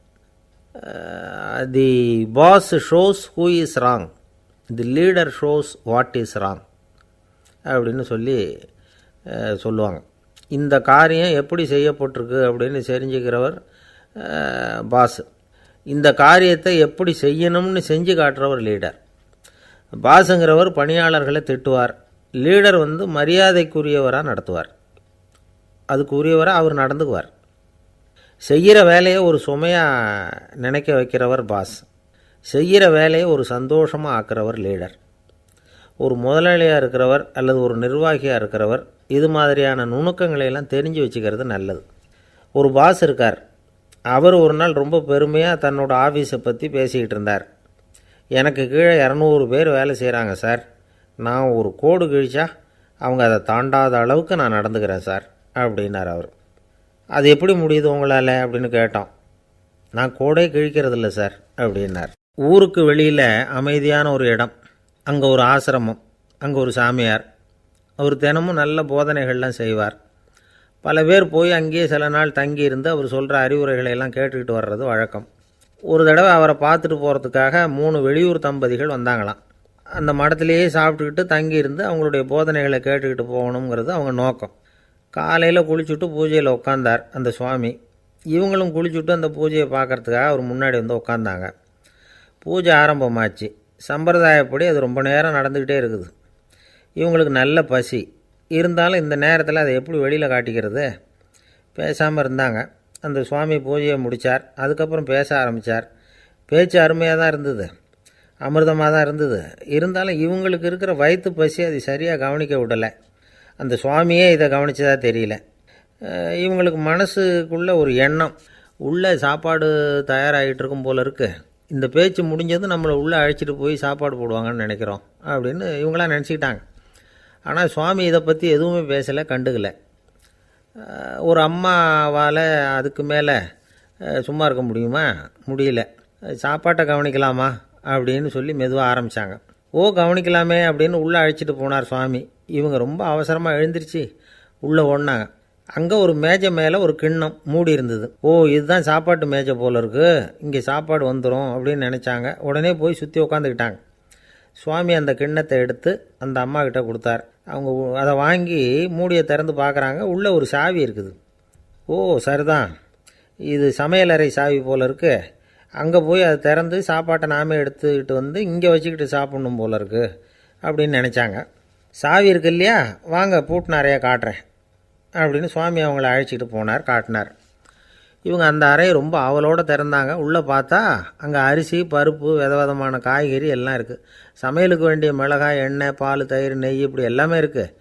The boss shows who is wrong, the leader shows what is wrong அப்படின்னு சொல்லுவாங்க. இந்த காரியம் எப்படி செய்யப்பட்டிருக்கு அப்படின்னு தெரிஞ்சுக்கிறவர் பாஸ், இந்த காரியத்தை எப்படி செய்யணும்னு செஞ்சு காட்டுறவர் லீடர். பாஸுங்கிறவர் பணியாளர்களை திட்டுவார், லீடர் மரியாதைக்குரியவராக நடத்துவார், அதுக்குரியவராக அவர் நடந்துக்குவார். செய்கிற வேலையை ஒரு சுமையாக நினைக்க வைக்கிறவர் பாஸ், செய்கிற வேலையை ஒரு சந்தோஷமாக ஆக்கிறவர் லீடர். ஒரு முதலாளியாக இருக்கிறவர் அல்லது ஒரு நிர்வாகியாக இருக்கிறவர் இது மாதிரியான நுணுக்கங்களையெல்லாம் தெரிஞ்சு வச்சுக்கிறது நல்லது. ஒரு பாஸ் இருக்கார், அவர் ஒரு நாள் ரொம்ப பெருமையாக தன்னோட ஆஃபீஸை பற்றி பேசிக்கிட்டு இருந்தார். எனக்கு கீழே 200 பேர் வேலை செய்கிறாங்க சார், நான் ஒரு கோடு கிழிச்சா அவங்க அதை தாண்டாத அளவுக்கு நான் நடந்துக்கிறேன் சார் அப்படின்னார் அவர். அது எப்படி முடியுது உங்களால் அப்படின்னு கேட்டோம். நான் கோடே கிழிக்கிறதில்ல சார் அப்படின்னார். ஊருக்கு வெளியில் அமைதியான ஒரு இடம், அங்கே ஒரு ஆசிரமம், அங்கே ஒரு சாமியார், அவர் தினமும் நல்ல போதனைகள்லாம் செய்வார். பல பேர் போய் அங்கேயே சில நாள் தங்கி இருந்து அவர் சொல்கிற அறிவுரைகளை எல்லாம் கேட்டுக்கிட்டு வர்றது வழக்கம். ஒரு தடவை அவரை பார்த்துட்டு போகிறதுக்காக 3 வெளியூர் தம்பதிகள் வந்தாங்களாம். அந்த மடத்திலேயே சாப்பிட்டுக்கிட்டு தங்கியிருந்து அவங்களுடைய போதனைகளை கேட்டுக்கிட்டு போகணுங்கிறது அவங்க நோக்கம். காலையில் குளிச்சுட்டு பூஜையில் உட்காந்தார் அந்த சுவாமி. இவங்களும் குளிச்சுட்டு அந்த பூஜையை பார்க்குறதுக்காக அவர் முன்னாடி உட்காந்தாங்க. பூஜை ஆரம்பமாச்சு. சம்பிரதாயப்படி அது ரொம்ப நேரம் நடந்துக்கிட்டே இருக்குது. இவங்களுக்கு நல்ல பசி இருந்தாலும் இந்த நேரத்தில் அதை எப்படி வெளியில் காட்டிக்கிறது? பேசாமல் இருந்தாங்க. அந்த சுவாமி பூஜையை முடித்தார். அதுக்கப்புறம் பேச ஆரம்பித்தார். பேச்சு அருமையாக தான் இருந்தது, அமிர்தமாக தான் இருந்தது. இருந்தாலும் இவங்களுக்கு இருக்கிற வயிற்று பசி அது சரியாக கவனிக்க விடலை. அந்த சுவாமியே இதை கவனித்ததா தெரியல. இவங்களுக்கு மனசுக்குள்ளே ஒரு எண்ணம், உள்ளே சாப்பாடு தயாராகிட்டு இருக்கும் போல இருக்குது, இந்த பேச்சு முடிஞ்சது நம்மளை உள்ளே அழைச்சிட்டு போய் சாப்பாடு போடுவாங்கன்னு நினைக்கிறோம் அப்படின்னு இவங்களாம் நினச்சிக்கிட்டாங்க. ஆனால் சுவாமி இதை பற்றி எதுவுமே பேசலை, கண்டுக்கலை. ஒரு அம்மாவால் அதுக்கு மேலே சும்மா இருக்க முடியுமா? முடியல. சாப்பாட்டை கவனிக்கலாமா அப்படின்னு சொல்லி மெதுவாக ஆரம்பித்தாங்க. கவனிக்கலாமே அப்படின்னு உள்ளே அழைச்சிட்டு போனார் சுவாமி. இவங்க ரொம்ப அவசரமாக எழுந்திரிச்சு உள்ளே ஓடினாங்க. அங்கே ஒரு மேஜை மேலே ஒரு கிண்ணம் மூடி இருந்தது. இதுதான் சாப்பாட்டு மேஜை போல் இருக்குது, இங்கே சாப்பாடு வந்துடும் அப்படின்னு நினச்சாங்க. உடனே போய் சுற்றி உட்காந்துக்கிட்டாங்க. சுவாமி அந்த கிண்ணத்தை எடுத்து அந்த அம்மா கிட்ட கொடுத்தார். அவங்க அதை வாங்கி மூடியை திறந்து பார்க்குறாங்க. உள்ளே ஒரு சாவி இருக்குது. சரிதான், இது சமையலறை சாவி போல் இருக்குது, அங்கே போய் அதை திறந்து சாப்பாட்டை நாமே எடுத்துக்கிட்டு வந்து இங்கே வச்சுக்கிட்டு சாப்பிட்ணும் போல் இருக்குது அப்படின்னு நினச்சாங்க. சாவி இருக்கு இல்லையா, வாங்க பூட்டு நிறையா காட்டுறேன் அப்படின்னு சுவாமி அவங்கள அழைச்சிட்டு போனார், காட்டினார். இவங்க அந்த அறையை ரொம்ப ஆவலோடு திறந்தாங்க. உள்ளே பார்த்தா அங்கே அரிசி, பருப்பு, விதவிதமான காய்கறி எல்லாம் இருக்குது. சமையலுக்கு வேண்டிய மிளகாய், எண்ணெய், பால், தயிர், நெய் இப்படி எல்லாமே இருக்குது.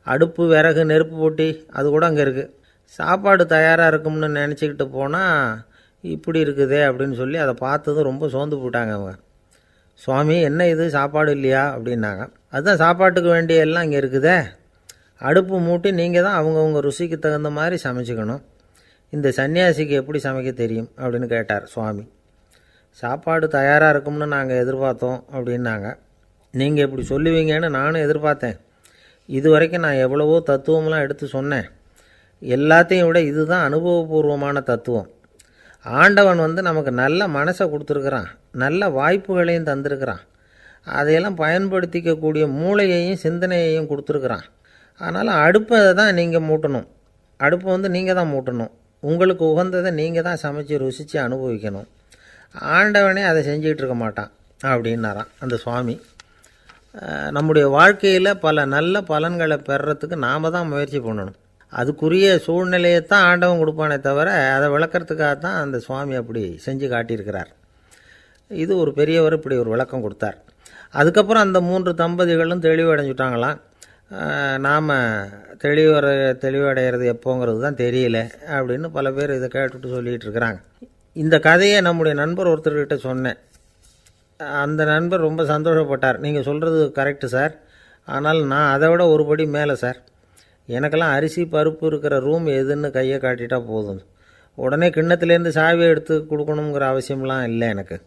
அடுப்பு, விறகு, நெருப்பு போட்டி அது கூட அங்கே இருக்குது. சாப்பாடு தயாராக இருக்கும்னு நினச்சிக்கிட்டு போனால் இப்படி இருக்குதே அப்படின்னு சொல்லி அதை பார்த்ததும் ரொம்ப சோர்ந்து போட்டாங்க அவங்க. சுவாமி, என்ன இது சாப்பாடு இல்லையா அப்படின்னாங்க. அதுதான் சாப்பாட்டுக்கு வேண்டிய எல்லாம் இங்கே இருக்குதே. அடுப்பு மூட்டி நீங்கள் தான் அவங்கவுங்க ருசிக்கு தகுந்த மாதிரி சமைச்சிக்கணும். இந்த சன்னியாசிக்கு எப்படி சமைக்க தெரியும் அப்படின்னு கேட்டார் சுவாமி. சாப்பாடு தயாராக இருக்கும்னு நாங்கள் எதிர்பார்த்தோம் அப்படின்னாங்க. நீங்கள் இப்படி சொல்லுவீங்கன்னு நானும் எதிர்பார்த்தேன். இது வரைக்கும் நான் எவ்வளவோ தத்துவம்லாம் எடுத்து சொன்னேன். எல்லாத்தையும் விட இதுதான் அனுபவபூர்வமான தத்துவம். ஆண்டவன் நமக்கு நல்ல மனசை கொடுத்துருக்குறான், நல்ல வாய்ப்புகளையும் தந்திருக்கிறான், அதையெல்லாம் பயன்படுத்திக்கக்கூடிய மூளையையும் சிந்தனையையும் கொடுத்துருக்குறான். அதனால் அடுப்பை தான் நீங்கள் மூட்டணும். அடுப்பை நீங்கள் தான் மூட்டணும். உங்களுக்கு உகந்ததை நீங்கள் தான் சமைச்சு ருசித்து அனுபவிக்கணும். ஆண்டவனே அதை செஞ்சிகிட்டு இருக்க மாட்டான் அப்படின்னாராம் அந்த சுவாமி. நம்முடைய வாழ்க்கையில் பல நல்ல பலன்களை பெறுறதுக்கு நாம் தான் முயற்சி பண்ணணும். அதுக்குரிய சூழ்நிலையை தான் ஆண்டவன் கொடுப்பானே தவிர அதை விளக்கிறதுக்காக தான் அந்த சுவாமி அப்படி செஞ்சு காட்டியிருக்கிறார். இது ஒரு பெரியவர் இப்படி ஒரு விளக்கம் கொடுத்தார். அதுக்கப்புறம் அந்த 3 தம்பதிகளும் தெளிவடைஞ்சுட்டாங்களாம். நாம் தெளிவடைகிறது எப்போங்கிறது தான் தெரியல அப்படின்னு பல பேர் இதை கேட்டுட்டு சொல்லிகிட்டு இருக்கிறாங்க. இந்த கதையை நம்முடைய நண்பர் ஒருத்தர்கிட்ட சொன்னேன். அந்த நண்பர் ரொம்ப சந்தோஷப்பட்டார். நீங்கள் சொல்கிறது கரெக்டு சார், ஆனால் நான் அதை விட ஒரு படி மேலே சார். எனக்கெல்லாம் அரிசி, பருப்பு இருக்கிற ரூம் எதுன்னு கையை காட்டிட்டா போதும். உடனே கிண்ணத்துலேருந்து சாவியை எடுத்து கொடுக்கணுங்கிற அவசியம்லாம் இல்லை எனக்கு.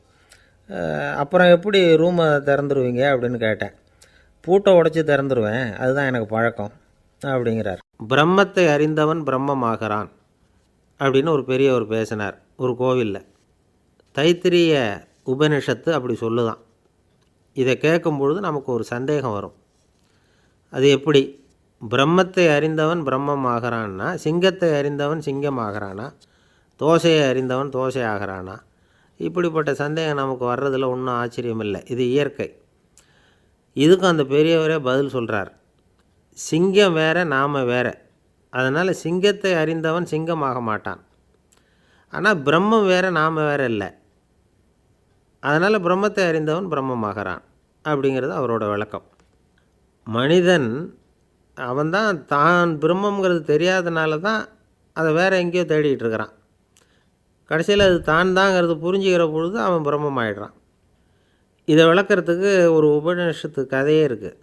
அப்புறம் எப்படி ரூமை திறந்துருவீங்க அப்படின்னு கேட்டேன். பூட்டை உடைச்சி திறந்துருவேன், அதுதான் எனக்கு பழக்கம் அப்படிங்கிறார். பிரம்மத்தை அறிந்தவன் பிரம்மமாகிறான் அப்படின்னு ஒரு பெரியவர் பேசினார் ஒரு கோவிலில். தைத்திரிய உபனிஷத்து அப்படி சொல்லுதான். இதை கேட்கும் பொழுது நமக்கு ஒரு சந்தேகம் வரும். அது எப்படி? பிரம்மத்தை அறிந்தவன் பிரம்மமாகிறான்னா, சிங்கத்தை அறிந்தவன் சிங்கமாகிறானா, தோசையை அறிந்தவன் தோசை ஆகிறானா? இப்படிப்பட்ட சந்தேகம் நமக்கு வர்றதில் ஒன்றும் ஆச்சரியம் இல்லை. இது இயற்கை. இதுக்கும் அந்த பெரியவரே பதில் சொல்கிறார். சிங்கம் வேற, நாம் வேற. அதனால் சிங்கத்தை அறிந்தவன் சிங்கமாக மாட்டான். ஆனால் பிரம்மம் வேற, நாம் வேற இல்லை. அதனால் பிரம்மத்தை அறிந்தவன் பிரம்மமாகிறான் அப்படிங்கிறது அவரோட விளக்கம். மனிதன் அவன்தான் தான் பிரம்மங்கிறது தெரியாதனால தான் அதை வேறு எங்கேயோ தேடிகிட்டு இருக்கிறான். கடைசியில் அது தான் தாங்கிறது புரிஞ்சுக்கிற பொழுது அவன் பிரம்மம் ஆகிடுறான். இதை விளக்கிறதுக்கு ஒரு உபநிஷத்து கதையே இருக்குது.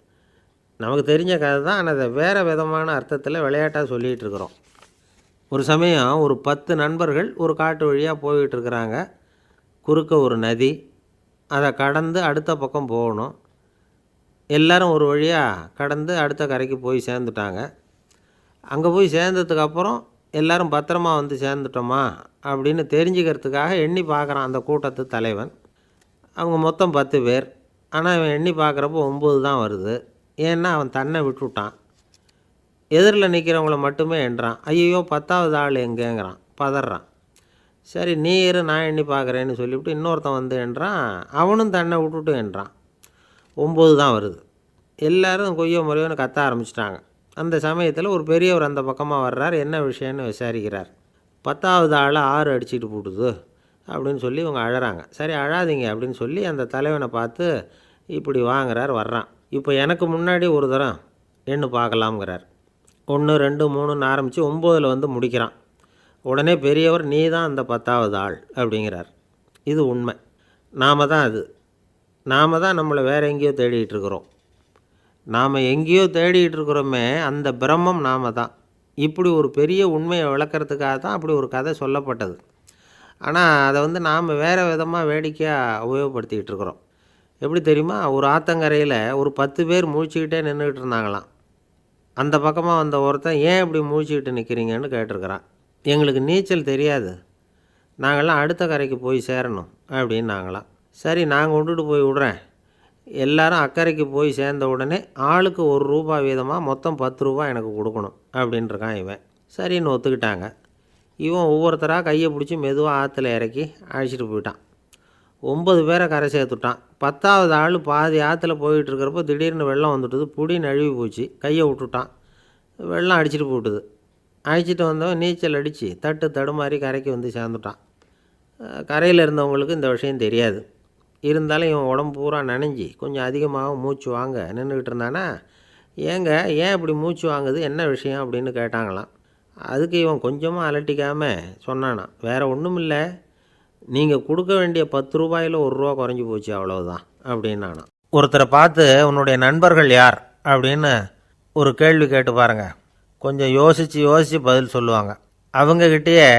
நமக்கு தெரிஞ்ச கதை தான், ஆனால் அதை வேறு விதமான அர்த்தத்தில் விளையாட்டாக சொல்லிகிட்டு இருக்கிறோம். ஒரு சமயம் ஒரு 10 நண்பர்கள் ஒரு காட்டு வழியாக போய்கிட்டு இருக்கிறாங்க. குறுக்க ஒரு நதி, அதை கடந்து அடுத்த பக்கம் போகணும். எல்லோரும் ஒரு வழியாக கடந்து அடுத்த கரைக்கு போய் சேர்ந்துட்டாங்க. அங்கே போய் சேர்ந்ததுக்கப்புறம் எல்லோரும் பத்திரமா வந்து சேர்ந்துட்டோமா அப்படின்னு தெரிஞ்சுக்கிறதுக்காக எண்ணி பார்க்குறான் அந்த கூட்டத்து தலைவன். அவங்க மொத்தம் 10 பேர். ஆனால் அவன் எண்ணி பார்க்குறப்போ 9 தான் வருது. ஏன்னா அவன் தன்னை விட்டுவிட்டான். எதிரில் நிற்கிறவங்கள மட்டுமே எண்ணுறான். ஐயோ 10வது ஆள் எங்கேங்கிறான், பதறான். சரி நீ இரு, நான் எண்ணி பார்க்குறேன்னு சொல்லிவிட்டு இன்னொருத்தன் வந்து எண்ணுறான். அவனும் தன்னை விட்டுட்டு எண்ணுறான். 9 தான் வருது. எல்லோரும் கொய்யோ முறையோன்னு கத்த ஆரம்பிச்சிட்டாங்க. அந்த சமயத்தில் ஒரு பெரியவர் அந்த பக்கமாக வர்றார். என்ன விஷயம்னு விசாரிக்கிறார். 10வது ஆள் 6 அடிச்சுட்டு போட்டுது அப்படின்னு சொல்லி இவங்க அழறாங்க. சரி அழாதீங்க அப்படின்னு சொல்லி அந்த தலைவனை பார்த்து இப்படி வாங்குறார். வர்றான். இப்போ எனக்கு முன்னாடி ஒரு தரம் எண்ணு பார்க்கலாம்ங்கிறார். 1 2 3ன்னு ஆரம்பித்து 9ல் வந்து முடிக்கிறான். உடனே பெரியவர் நீ தான் அந்த 10வது ஆள் அப்படிங்கிறார். இது உண்மை. நாம் தான் அது. நாம் தான் நம்மளை வேறு எங்கேயோ தேடிகிட்டு இருக்கிறோம். நாம் எங்கேயோ தேடிகிட்டு இருக்கிறோமே, அந்த பிரம்மம் நாம் தான். இப்படி ஒரு பெரிய உண்மையை விளக்கிறதுக்காக தான் அப்படி ஒரு கதை சொல்லப்பட்டது. ஆனால் அதை நாம் வேறு விதமாக வேடிக்கையாக உபயோகப்படுத்திக்கிட்டு இருக்கிறோம். எப்படி தெரியுமா? ஒரு ஆத்தங்கரையில் ஒரு 10 பேர் முழிச்சுக்கிட்டே நின்றுக்கிட்டு இருந்தாங்களாம். அந்த பக்கமாக வந்த ஒருத்தன் ஏன் இப்படி முழிச்சுக்கிட்டு நிற்கிறீங்கன்னு கேட்டிருக்கிறான். எங்களுக்கு நீச்சல் தெரியாது, நாங்கள்லாம் அடுத்த கரைக்கு போய் சேரணும் அப்படின்னாங்களாம். சரி நாங்கள் விட்டுட்டு போய் விட்றேன். எல்லாரும் அக்கறைக்கு போய் சேர்ந்த உடனே ஆளுக்கு ₹1 வீதமாக மொத்தம் ₹10 எனக்கு கொடுக்கணும் அப்படின்ட்டுருக்கான் இவன். சரின்னு ஒத்துக்கிட்டாங்க. இவன் ஒவ்வொருத்தராக கையை பிடிச்சி மெதுவாக ஆற்றுல இறக்கி அழைச்சிட்டு போயிட்டான். 9 பேரை கரை சேர்த்துட்டான். 10வது ஆள் பாதி ஆற்றுல போயிட்டுருக்கிறப்போ திடீர்னு வெள்ளம் வந்துட்டுது. புடி நழுவி போச்சு. கையை விட்டுட்டான். வெள்ளம் அடிச்சிட்டு போட்டுது. அழைச்சிட்டு வந்தவன் நீச்சல் அடித்து தட்டு தடுமாறி கரைக்கு வந்து சேர்ந்துட்டான். கரையில் இருந்தவங்களுக்கு இந்த விஷயம் தெரியாது. இருந்தாலும் இவன் உடம்பு பூரா நனைஞ்சி கொஞ்சம் அதிகமாக மூச்சு வாங்க நின்றுக்கிட்டு இருந்தானா, ஏங்க ஏன் இப்படி மூச்சு வாங்குது, என்ன விஷயம் அப்படின்னு கேட்டாங்களாம். அதுக்கு இவன் கொஞ்சமாக அலட்டிக்காமல் சொன்னானான், வேறு ஒன்றும் இல்லை, நீங்கள் கொடுக்க வேண்டிய 10 ரூபாயில் 1 ரூபா குறைஞ்சி போச்சு, அவ்வளவுதான் அப்படின்னானான். ஒருத்தரை பார்த்து உன்னுடைய நண்பர்கள் யார் அப்படின்னு ஒரு கேள்வி கேட்டு பாருங்க. கொஞ்சம் யோசித்து பதில் சொல்லுவாங்க. அவங்கக்கிட்டேயே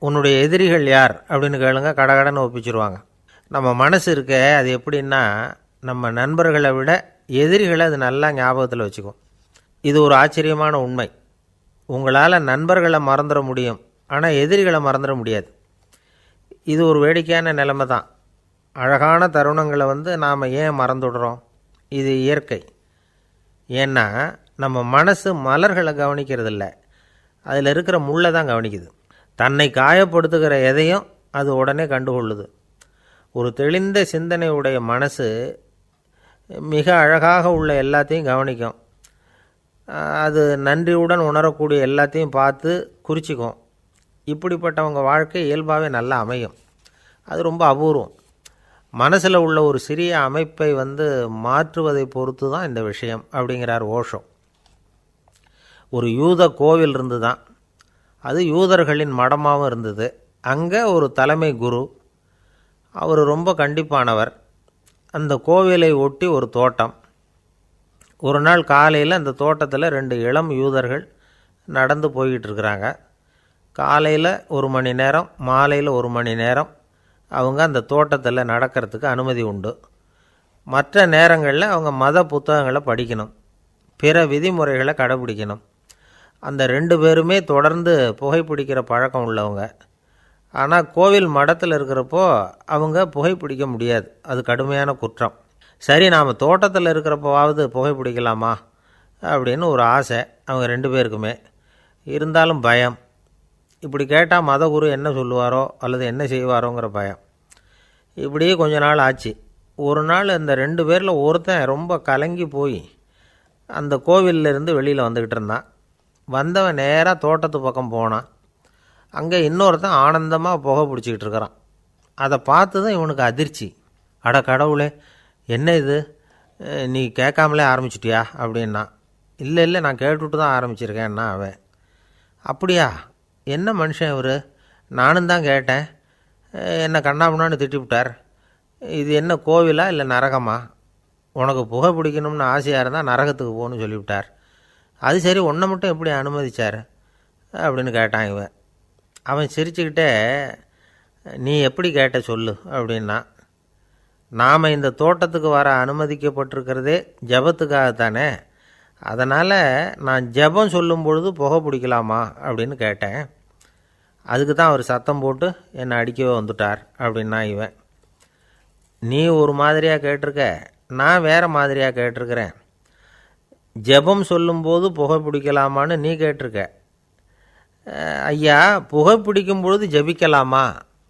உன்னுடைய எதிரிகள் யார் அப்படின்னு கேளுங்க, கடகடன்னு ஒப்பிச்சிருவாங்க. நம்ம மனசு இருக்க அது எப்படின்னா, நம்ம நண்பர்களை விட எதிரிகளை அது நல்லா ஞாபகத்தில் வச்சுக்கும். இது ஒரு ஆச்சரியமான உண்மை. உங்களால் நண்பர்களை மறந்துட முடியும், ஆனால் எதிரிகளை மறந்துட முடியாது. இது ஒரு வேடிக்கையான நிலைமை தான். அழகான தருணங்களை நாம் ஏன் மறந்துடுறோம்? இது இயற்கை. ஏன்னா நம்ம மனசு மலர்களை கவனிக்கிறதில்ல, அதில் இருக்கிற முள்ளை தான் கவனிக்குது. தன்னை காயப்படுத்துகிற எதையும் அது உடனே கண்டுகொள்ளுது. ஒரு தெளிந்த சிந்தனையுடைய மனசு மிக அழகாக உள்ள எல்லாத்தையும் கவனிக்கும். அது நன்றியுடன் உணரக்கூடிய எல்லாத்தையும் பார்த்து குறிச்சிக்கும். இப்படிப்பட்டவங்க வாழ்க்கை இயல்பாகவே நல்லா அமையும். அது ரொம்ப அபூர்வம். மனசில் உள்ள ஒரு சிறிய அமைப்பை மாற்றுவதை பொறுத்து தான் இந்த விஷயம் அப்படிங்கிறார் ஓஷோ. ஒரு யூத கோவில் இருந்து தான், அது யூதர்களின் மடமாகவும் இருந்தது. அங்கே ஒரு தலைமை குரு, அவர் ரொம்ப கண்டிப்பானவர். அந்த கோவிலை ஒட்டி ஒரு தோட்டம். ஒரு நாள் காலையில் அந்த தோட்டத்தில் 2 இளம் யூதர்கள் நடந்து போய்கிட்டு இருக்கிறாங்க. காலையில் 1 மணி நேரம், மாலையில் 1 மணி நேரம் அவங்க அந்த தோட்டத்தில் நடக்கிறதுக்கு அனுமதி உண்டு. மற்ற நேரங்களில் அவங்க மத புத்தகங்களை படிக்கணும், பிற விதிமுறைகளை கடைபிடிக்கணும். அந்த 2 பேருமே தொடர்ந்து புகைப்பிடிக்கிற பழக்கம் உள்ளவங்க. ஆனால் கோவில் மடத்தில் இருக்கிறப்போ அவங்க புகைப்பிடிக்க முடியாது, அது கடுமையான குற்றம். சரி, நாம் தோட்டத்தில் இருக்கிறப்போவாவது புகைப்பிடிக்கலாமா அப்படின்னு ஒரு ஆசை அவங்க 2 பேருக்குமே. இருந்தாலும் பயம். இப்படி கேட்டால் மதகுரு என்ன சொல்லுவாரோ அல்லது என்ன செய்வாரோங்கிற பயம். இப்படியே கொஞ்ச நாள் ஆச்சு. ஒரு நாள் இந்த 2 பேரில் ஒருத்தன் ரொம்ப கலங்கி போய் அந்த கோவிலிருந்து வெளியில் வந்துக்கிட்டு இருந்தான். வந்தவன் நேராக தோட்டத்து பக்கம் போனான். அங்கே இன்னொருத்தன் ஆனந்தமாக புகை பிடிச்சிக்கிட்டு இருக்கிறான். அதை பார்த்து தான் இவனுக்கு அதிர்ச்சி. அட கடவுளே, என்ன இது, நீ கேட்காமலே ஆரம்பிச்சிட்டியா அப்படின்னா. இல்லை நான் கேட்டுவிட்டு தான் ஆரம்பிச்சிருக்கேன்னா அவன். அப்படியா, என்ன மனுஷன் இவர், நானும் தான் கேட்டேன், என்னை கண்ணாபுண்ணான்னு திட்டிவிட்டார். இது என்ன கோவிலா இல்லை நரகமா? உனக்கு புகை பிடிக்கணும்னு ஆசையாக இருந்தால் நரகத்துக்கு போகணும்னு சொல்லிவிட்டார். அது சரி, உன்னை மட்டும் எப்படி அனுமதிச்சார் அப்படின்னு கேட்டான் இவன். அவன் சிரிச்சுக்கிட்டே, நீ எப்படி கேட்ட சொல்லு அப்படின்னா. நாம் இந்த தோட்டத்துக்கு வர அனுமதிக்கப்பட்டிருக்கிறதே ஜபத்துக்காகத்தானே, அதனால் நான் ஜபம் சொல்லும் பொழுது புகை பிடிக்கலாமா அப்படின்னு கேட்டேன். அதுக்கு தான் அவர் சத்தம் போட்டு என்னை அடிக்கவே வந்துட்டார் அப்படின்னா இவன். நீ ஒரு மாதிரியாக கேட்டிருக்க, நான் வேறு மாதிரியாக கேட்டிருக்கிறேன். ஜபம் சொல்லும்போது புகை பிடிக்கலாமான்னு நீ கேட்டிருக்க. ஐயா, புகை பிடிக்கும் பொழுது ஜபிக்கலாமா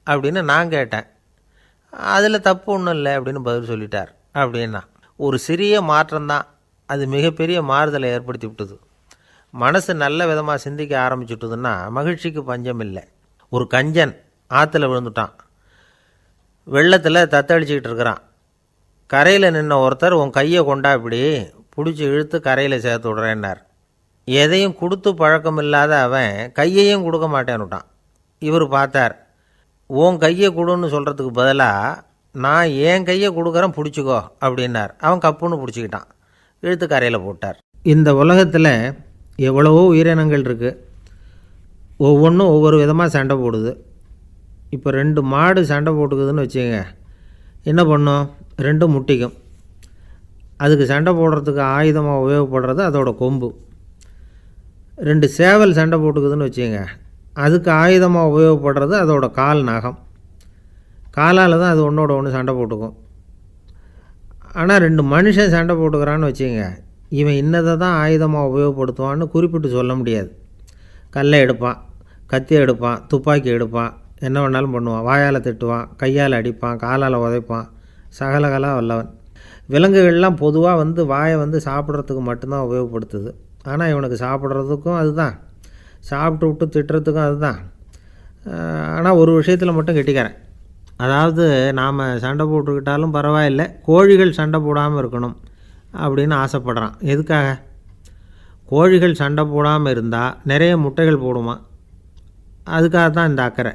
அப்படின்னு நான் கேட்டேன். அதில் தப்பு ஒன்றும் இல்லை அப்படின்னு பதில் சொல்லிட்டார் அப்படின்னா. ஒரு சிறிய மாற்றம்தான் அது மிகப்பெரிய மாறுதலை ஏற்படுத்தி விட்டது. மனசு நல்ல விதமாக சிந்திக்க ஆரம்பிச்சுட்டுதுன்னா மகிழ்ச்சிக்கு பஞ்சம் இல்லை. ஒரு கஞ்சன் ஆற்றுல விழுந்துட்டான். வெள்ளத்தில் தத்தளிச்சிக்கிட்டு இருக்கிறான். கரையில் நின்ன ஒருத்தர், உன் கையை கொண்டா இப்படி பிடிச்சி இழுத்து கரையில் சேர்த்து விட்றேன்னார். எதையும் கொடுத்து பழக்கம் இல்லாத அவன் கையையும் கொடுக்க மாட்டேன்னுட்டான். இவர் பார்த்தார். உன் கையை கொடுன்னு சொல்கிறதுக்கு பதிலாக நான் என் கையை கொடுக்குறேன், பிடிச்சிக்கோ அப்படின்னார். அவன் கப்புன்னு பிடிச்சிக்கிட்டான், இழுத்து கரையில் போட்டார். இந்த உலகத்தில் எவ்வளவோ உயிரினங்கள் இருக்குது. ஒவ்வொன்றும் ஒவ்வொரு விதமாக சண்டை போடுது. இப்போ 2 மாடு சண்டை போட்டுக்குதுன்னு வச்சுக்கோங்க, என்ன பண்ணும்? 2 முட்டிக்கும். அதுக்கு சண்டை போடுறதுக்கு ஆயுதமாக உபயோகப்படுறது அதோட கொம்பு. 2 சேவல் சண்டை போட்டுக்குதுன்னு வச்சுக்கோங்க, அதுக்கு ஆயுதமாக உபயோகப்படுறது அதோட கால் நகம். காலால் தான் அது ஒன்றோட ஒன்று சண்டை போட்டுக்கும். ஆனால் 2 மனுஷன் சண்டை போட்டுக்கிறான்னு வச்சுக்கோங்க, இவன் இன்னதை தான் ஆயுதமாக உபயோகப்படுத்துவான்னு குறிப்பிட்டு சொல்ல முடியாது. கல்லை எடுப்பான், கத்தி எடுப்பான், துப்பாக்கி எடுப்பான், என்ன வேணாலும் பண்ணுவான். வாயால் திட்டுவான், கையால் அடிப்பான், காலால் உதைப்பான், சகலகலாக வல்லவன். விலங்குகள்லாம் பொதுவாக வாயை சாப்பிட்றதுக்கு மட்டும்தான் உபயோகப்படுத்துது. ஆனால் இவனுக்கு சாப்பிட்றதுக்கும் அதுதான், சாப்பிட்டு விட்டு திட்டுறதுக்கும் அதுதான். ஆனால் ஒரு விஷயத்தில் மட்டும் கெட்டிக்காரன். அதாவது நாம் சண்டை போட்டுக்கிட்டாலும் பரவாயில்லை, கோழிகள் சண்டை போடாமல் இருக்கணும் அப்படின்னு ஆசைப்படுறான். எதுக்காக? கோழிகள் சண்டை போடாமல் இருந்தால் நிறைய முட்டைகள் போடுமா, அதுக்காக தான் இந்த அக்கறை.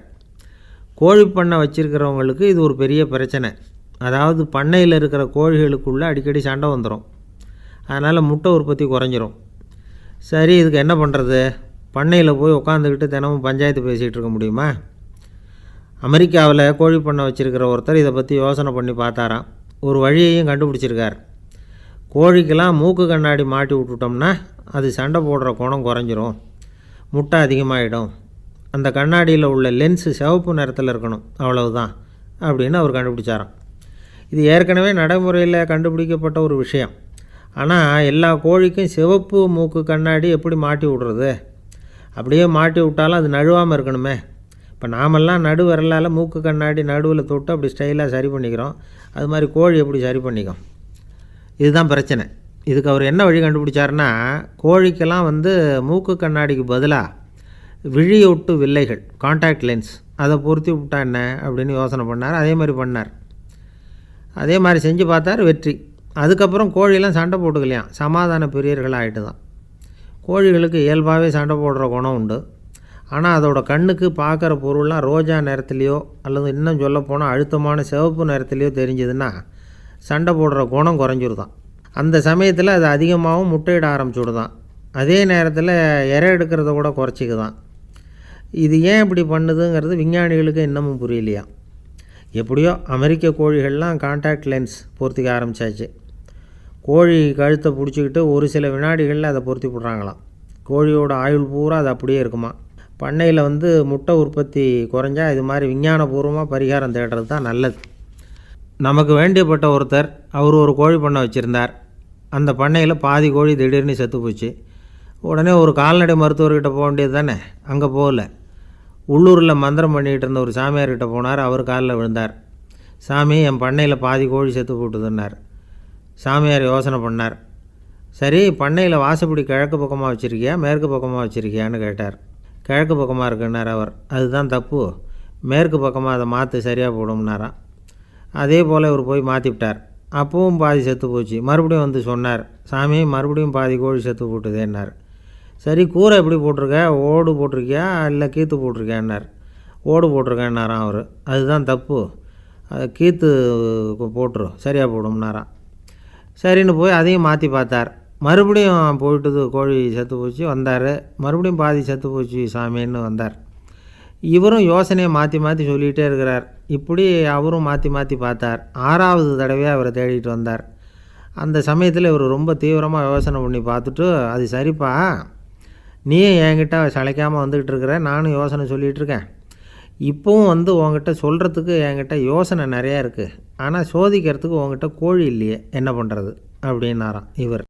கோழி பண்ணை வச்சுருக்கிறவங்களுக்கு இது ஒரு பெரிய பிரச்சனை. அதாவது பண்ணையில் இருக்கிற கோழிகளுக்குள்ளே அடிக்கடி சண்டை வந்துடும். அதனால் முட்டை உற்பத்தி குறைஞ்சிரும். சரி, இதுக்கு என்ன பண்ணுறது? பண்ணையில் போய் உட்காந்துக்கிட்டு தினமும் பஞ்சாயத்து பேசிகிட்டு இருக்க முடியுமா? அமெரிக்காவில் கோழி பண்ணை வச்சுருக்கிற ஒருத்தர் இதை பற்றி யோசனை பண்ணி பார்த்தாராம். ஒரு வழியையும் கண்டுபிடிச்சிருக்கார். கோழிக்கெல்லாம் மூக்கு கண்ணாடி மாட்டி விட்டுட்டோம்னா அது சண்டை போடுற குணம் குறைஞ்சிரும், முட்டை அதிகமாகிடும். அந்த கண்ணாடியில் உள்ள லென்ஸு சிவப்பு நிறத்தில் இருக்கணும், அவ்வளவுதான் அப்படின்னு அவர் கண்டுபிடிச்சாராம். இது ஏற்கனவே நடைமுறையில் கண்டுபிடிக்கப்பட்ட ஒரு விஷயம். ஆனால் எல்லா கோழிக்கும் சிவப்பு மூக்கு கண்ணாடி எப்படி மாட்டி விடுறது? அப்படியே மாட்டி விட்டாலும் அது நழுவாமல் இருக்கணுமே. இப்போ நாமெல்லாம் நடு விரலால் மூக்கு கண்ணாடி நடுவில் தொட்டு அப்படி ஸ்டைலாக சரி பண்ணிக்கிறோம். அது மாதிரி கோழி எப்படி சரி பண்ணிக்கும்? இதுதான் பிரச்சனை. இதுக்கு அவர் என்ன வழி கண்டுபிடிச்சாருன்னா, கோழிக்கெல்லாம் மூக்கு கண்ணாடிக்கு பதிலாக விழியொட்டு வில்லைகள், காண்டாக்ட் லென்ஸ், அதை பொருத்தி விட்டா என்ன அப்படின்னு யோசனை பண்ணார். அதே மாதிரி பண்ணார். அதே மாதிரி செஞ்சு பார்த்தார், வெற்றி. அதுக்கப்புறம் கோழியெல்லாம் சண்டை போட்டுக்கலையாம், சமாதான பிரியர்கள் ஆகிட்டு தான். கோழிகளுக்கு இயல்பாகவே சண்டை போடுற குணம் உண்டு. ஆனால் அதோட கண்ணுக்கு பார்க்குற பொருள்லாம் ரோஜா நிறத்துலையோ அல்லது இன்னும் சொல்லப்போனால் அழுத்தமான சிவப்பு நிறத்துலையோ தெரிஞ்சதுன்னா சண்டை போடுற குணம் குறைஞ்சிருதான். அந்த சமயத்தில் அது அதிகமாகவும் முட்டையிட ஆரம்பிச்சுடுதான். அதே நேரத்தில் இறை எடுக்கிறத கூட குறைச்சிக்குதான். இது ஏன் இப்படி பண்ணுதுங்கிறது விஞ்ஞானிகளுக்கு இன்னமும் புரியலையா. எப்படியோ அமெரிக்க கோழிகள்லாம் காண்டாக்ட் லென்ஸ் பொருத்திக்க ஆரம்பித்தாச்சு. கோழி கழுத்தை பிடிச்சிக்கிட்டு ஒரு சில வினாடிகளில் அதை பொருத்தி போடுறாங்களாம். கோழியோட ஆயுள் பூரா அது அப்படியே இருக்குமா. பண்ணையில் முட்டை உற்பத்தி குறைஞ்சா இது மாதிரி விஞ்ஞானபூர்வமாக பரிகாரம் தேடுறது தான் நல்லது. நமக்கு வேண்டியப்பட்ட ஒருத்தர், அவர் ஒரு கோழி பண்ணை வச்சுருந்தார். அந்த பண்ணையில் பாதி கோழி திடீர்னு செத்து போச்சு. உடனே ஒரு கால்நடை மருத்துவர்கிட்ட போக வேண்டியது தானே. அங்கே போகல, உள்ளூரில் மந்திரம் பண்ணிகிட்டு இருந்த ஒரு சாமியார்கிட்ட போனார். அவர் காலில் விழுந்தார். சாமி, என் பண்ணையில் பாதி கோழி செத்து போட்டுதுன்னார். சாமியார் யோசனை பண்ணார். சரி, பண்ணையில் வாசப்படி கிழக்கு பக்கமாக வச்சுருக்கியா மேற்கு பக்கமாக வச்சுருக்கியான்னு கேட்டார். கிழக்கு பக்கமாக இருக்குன்னார் அவர். அதுதான் தப்பு, மேற்கு பக்கமாக அதை மாற்று, சரியாக போடும்னாராம். அதே போல் இவர் போய் மாற்றிவிட்டார். அப்பவும் பாதி செத்து போச்சு. மறுபடியும் சொன்னார், சாமி மறுபடியும் பாதி கோழி செத்து போட்டுதேன்னார். சரி, கூரை எப்படி போட்டிருக்க, ஓடு போட்டிருக்கியா இல்லை கீத்து போட்டிருக்கியான்னார். ஓடு போட்டிருக்கேன்னாராம் அவர். அதுதான் தப்பு, அதை கீத்து போட்டுரும், சரியாக போடும்னாராம். சரின்னு போய் அதையும் மாற்றி பார்த்தார். மறுபடியும் போயிட்டுது, கோழி செத்து போச்சு. வந்தார், மறுபடியும் பாதி செத்து போச்சு சாமின்னு வந்தார். இவரும் யோசனையை மாற்றி மாற்றி சொல்லிகிட்டே இருக்கிறார். இப்படி அவரும் மாற்றி மாற்றி பார்த்தார். 6வது தடவையாக அவரை தேடிட்டு வந்தார். அந்த சமயத்தில் இவர் ரொம்ப தீவிரமாக யோசனை பண்ணி பார்த்துட்டு, அது சரிப்பா, நீயும் என்கிட்ட சளைக்காமல் வந்துக்கிட்டு இருக்கிற, நானும் யோசனை சொல்லிகிட்டு இருக்கேன். இப்போவும் உங்ககிட்ட சொல்கிறதுக்கு என்கிட்ட யோசனை நிறையா இருக்குது. ஆனால் சோதிக்கிறதுக்கு உங்ககிட்ட கோழி இல்லையே, என்ன பண்ணுறது அப்படின்னாராம் இவர்.